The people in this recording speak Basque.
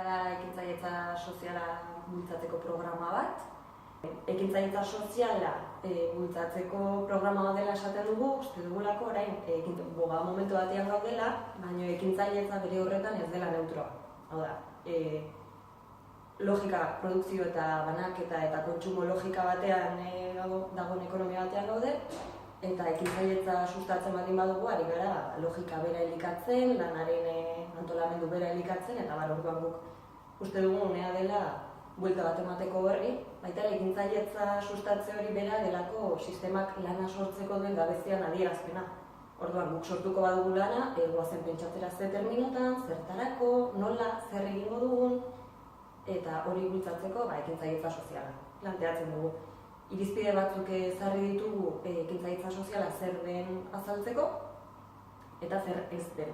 da ekintzailetza soziala bultzatzeko programa bat. Ekintzailetza soziala bultzatzeko programa bat dela esaten dugu, uste dugulako orain momentu batean gaudela, baina ekintzailetza bere horretan ez dela neutroa. Hau da, logika, produkzio eta banaketa eta kontsumo logika batean dagoen ekonomia batean gaude, eta ekintzailetza sustatzen baldin badugu, ari gara logika bera elikatzen, lanaren antolamendu bera elikatzen, eta orduan guk uste dugu unea dela buelta bat emateko horri, baita ekintzailetza sustatze hori bera delako sistemak lana sortzeko duen gabezian adierazpena. Orduan guk sortuko badugu lana, goazen pentsatzera ze terminotan, zertarako, nola, zer egingo dugun, eta hori bultzatzeko ekintzailetza soziala planteatzen dugu. Irizpide batzuk ezarri ditugu ekintzailetza soziala zer den azaltzeko eta zer ez den.